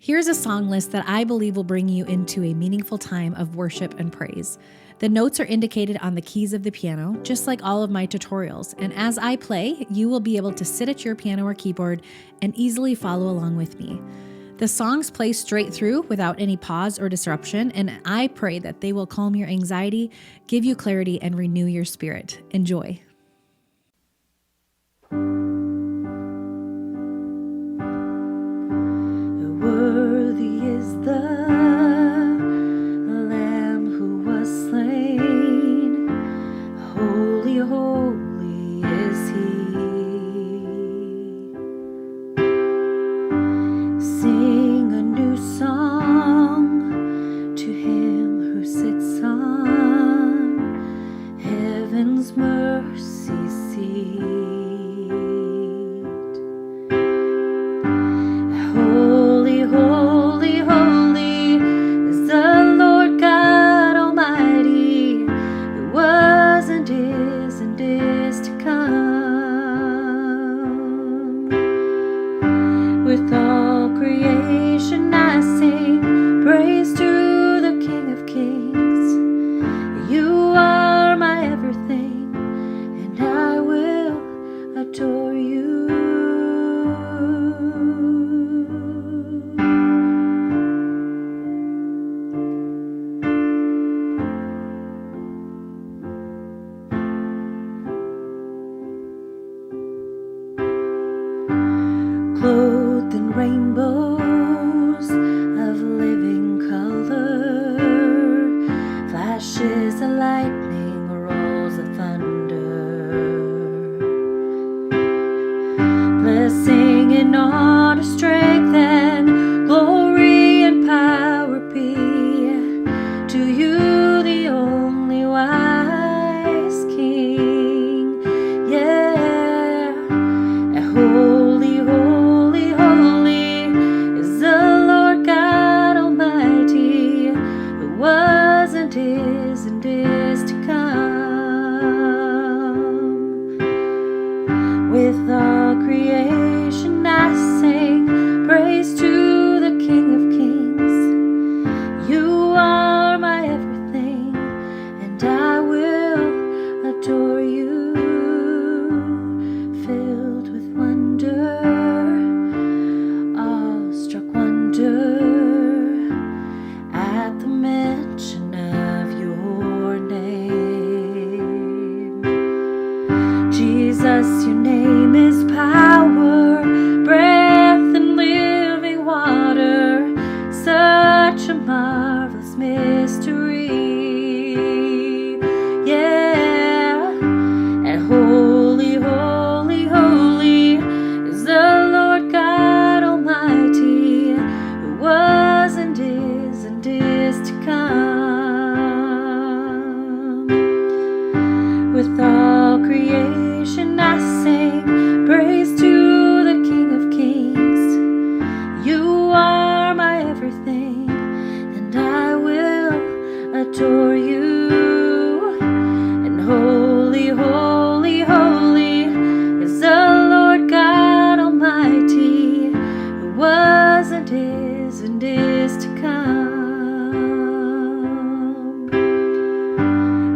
Here's a song list that I believe will bring you into a meaningful time of worship and praise. The notes are indicated on the keys of the piano, just like all of my tutorials. And as I play, you will be able to sit at your piano or keyboard and easily follow along with me. The songs play straight through without any pause or disruption, and I pray that they will calm your anxiety, give you clarity, and renew your spirit. Enjoy. Worthy is the Lamb who was slain. Holy, holy is He. Sing a new song to Him who sits on heaven's mercy seat. Holy, holy, holy is the Lord God Almighty, who was and is to come. With all creation I sing praise to the King of Kings. You are my everything, and I will adore you. Clothed in rainbows of living color, flashes of lightning, rolls of thunder, blessing and honor, strength and glory and power be to you, the only wise King. Yeah, holy, holy, holy is the Lord God Almighty, who was and is to come. With all creation I sing praise to the King of Kings. You are my everything, and I will adore you. Filled with wonder, awestruck wonder, at the mention of your name. Jesus, your name is power, breath and living water, such a marvelous mystery. Yeah, and holy, holy, holy is the Lord God Almighty, who was and is to come. With all creation I sing praise to the King of Kings. You are my everything, and I will adore you. And holy, holy, holy is the Lord God Almighty, who was and is to come.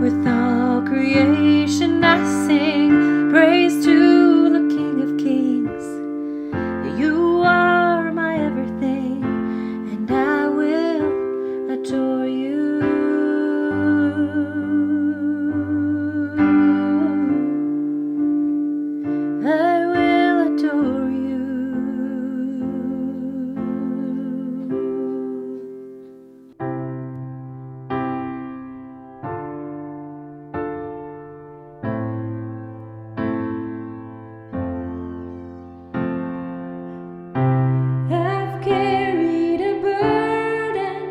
With all creation I sing praise to the King of Kings. You are my everything, and I will adore you. I will adore you. I've carried a burden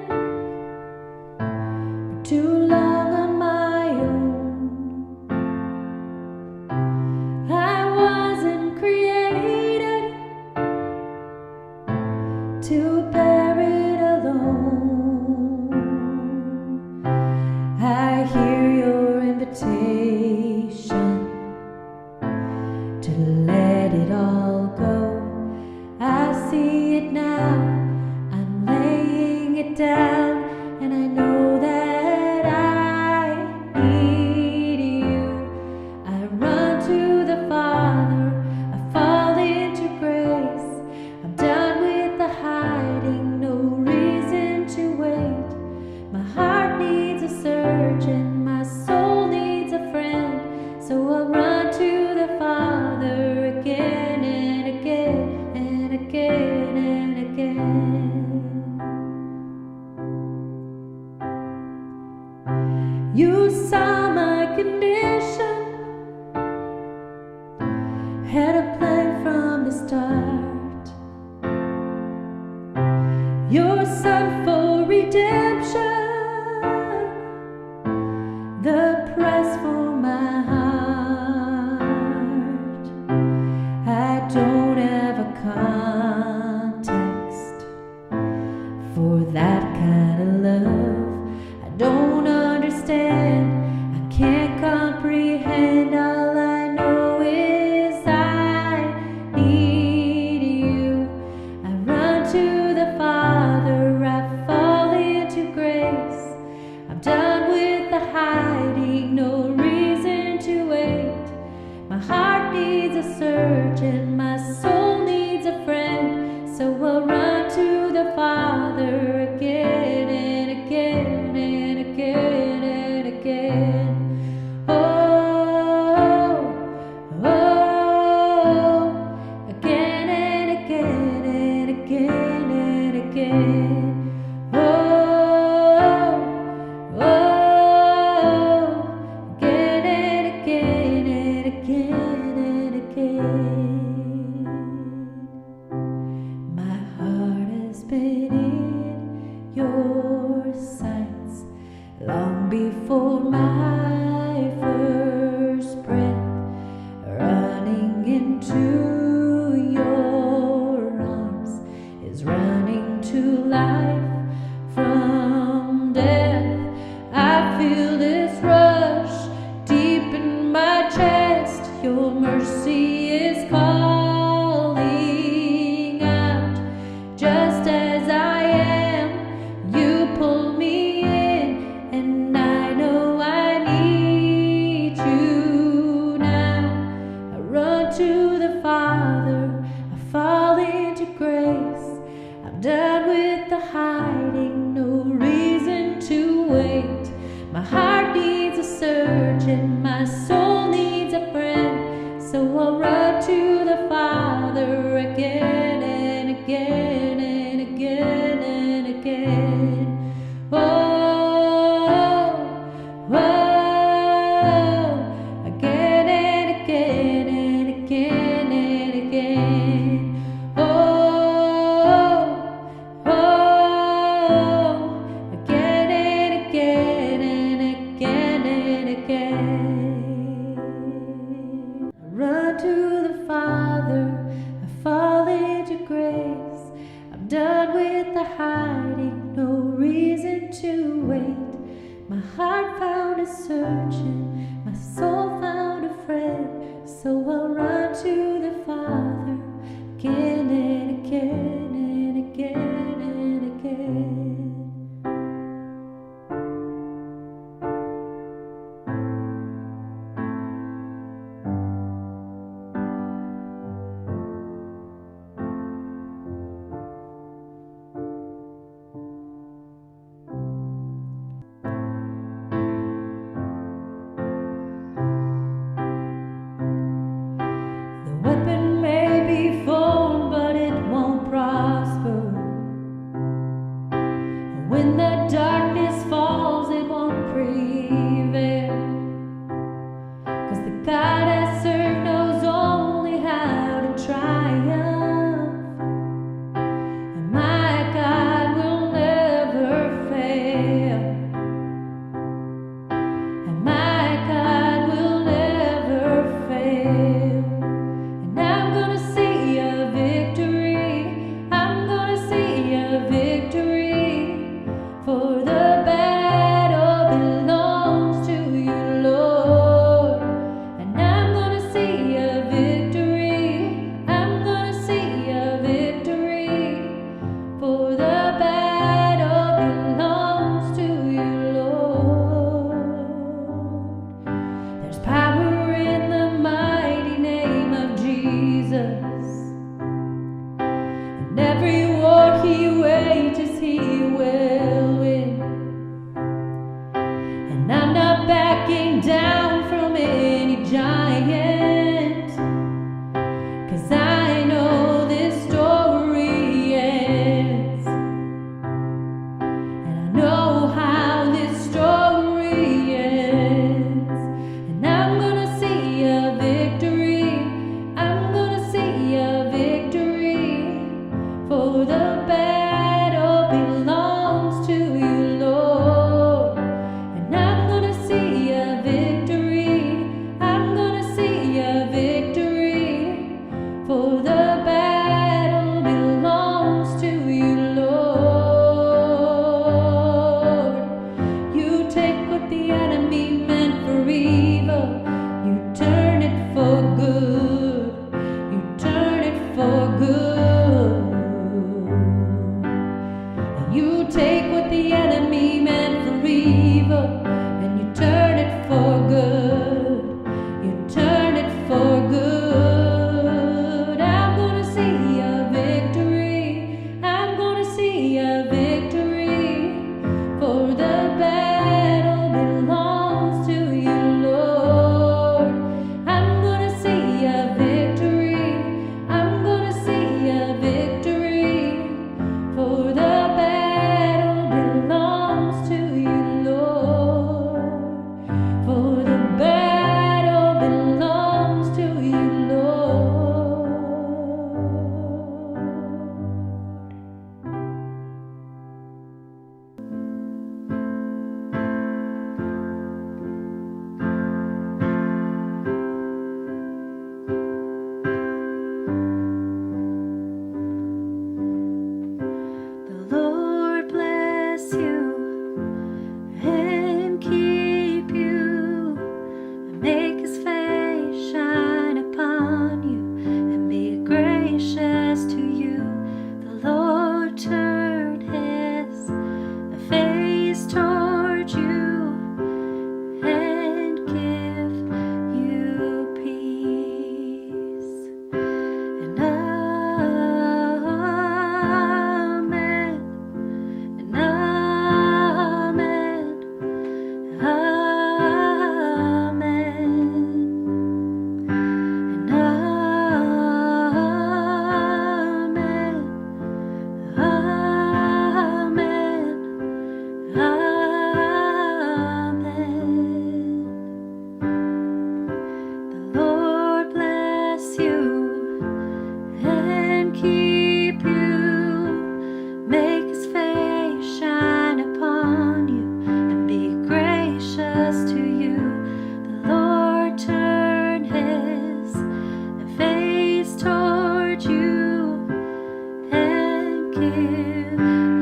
for too long on my own. I wasn't created to bear it alone. I hear your invitation to let it all go. I see it now, I'm condition. Had a plan from the start. Your son for redemption, the price for my heart. I don't have a context for that kind of love. I don't understand, I can't comprehend. All I know is I need you. I run to the Father, I fall into grace. I'm done with the hiding, no reason to wait. My heart needs a surgeon, my soul needs a friend. So I'll run to the Father again and again and again and again. Oh, oh, again and again and again and again. Oh, oh, again and again and again and again. My heart has been in your sights long before my first breath. Running into your arms is running to life from death. I feel this rush deep in my chest. Your mercy is calling out. Just as I am, you pull me in, and I know I need you now. I run to the Father, I fall into grace. I'm done with the hiding, no reason to wait. My heart needs a surgeon, my soul needs a friend. So I'll run to the Father again and again and again and again. Oh, oh, again and again and again and again. Oh, oh, again and again and again and again. I run to the Father, I fall into grace. I'm done with the hiding, no reason to wait. My heart found a surgeon, my soul found a friend. So I'll run to the Father again and again and again and again. The weapon may be formed, but it won't prosper.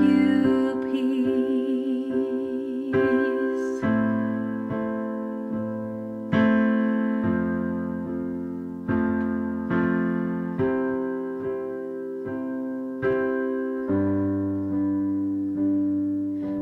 you peace.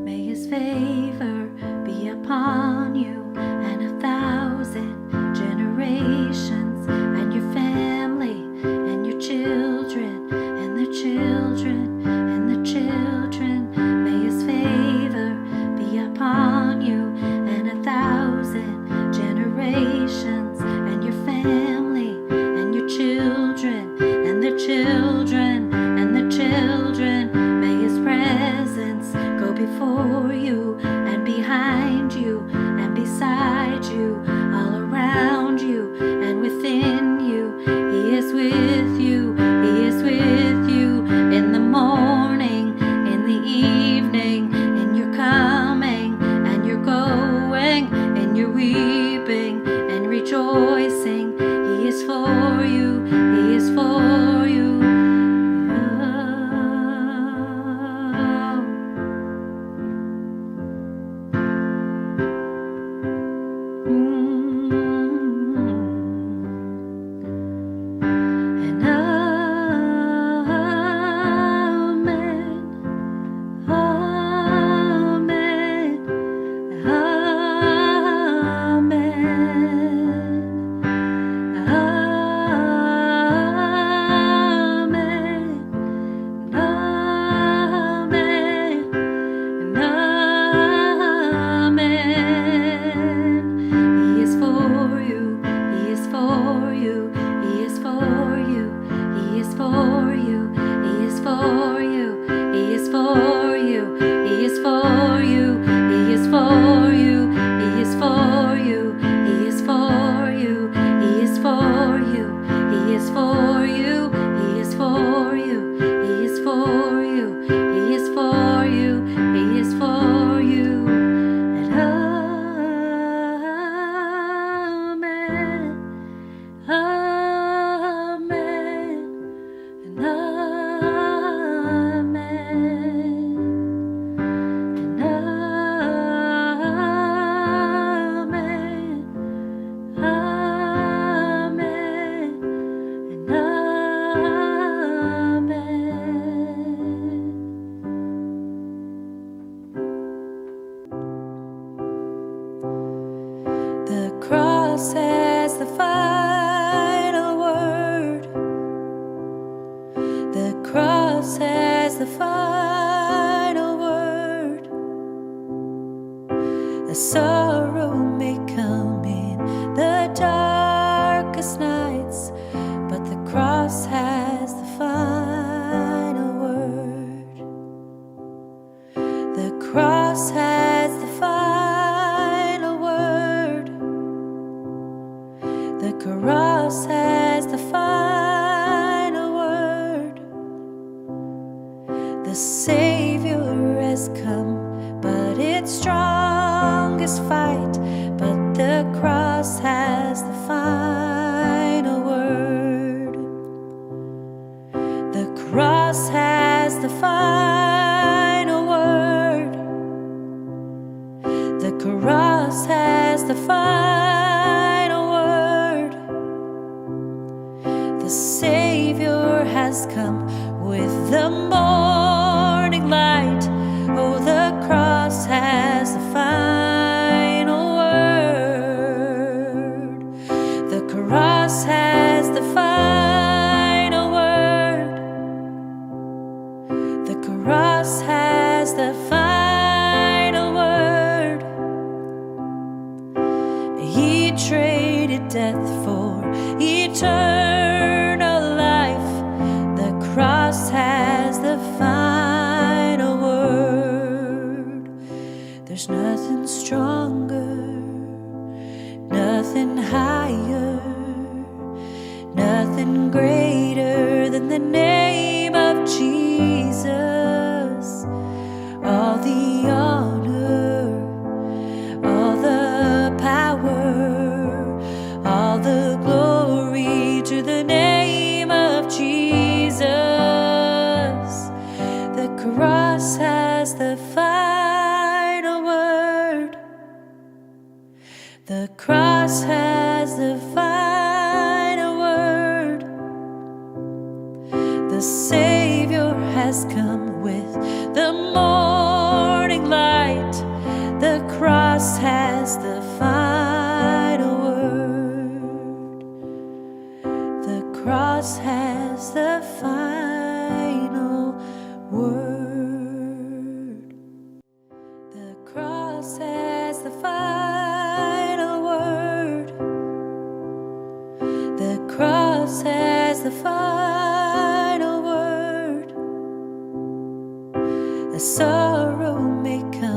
May His favor be upon you and 1,000 generations, and your family and your children and their children and their children. May His favor be upon you and 1,000 generations, and your family and your children and their children and their children. May His presence go before you and behind you and beside you, all around you and within you. He is with you. He is with you in the morning, in the evening, in your coming and your going, in your weeping and rejoicing. He is for you. He is for you. The cross has the final word. The cross has the final word. The sorrow may come in the darkest nights, but the cross has the final word. The cross has the final word. The cross has the final word. The Savior has come, but its strongest fight. But the cross has the final word. The cross has the final word. The cross has the final word. The Savior has come with the morning light. Oh, the cross has the final word. The cross has the final word. The cross has the final word. He traded death for eternal life. The cross has the final word. There's nothing stronger, nothing higher, nothing greater than the name of Jesus. All the honor, all the power, all the glory to the name of Jesus. The cross cross has the final word. The cross has the final word. The Savior has come with the morning light. The cross has the final word. The cross has the final word. The cross has the final word. The cross has the final word. The sorrow may come,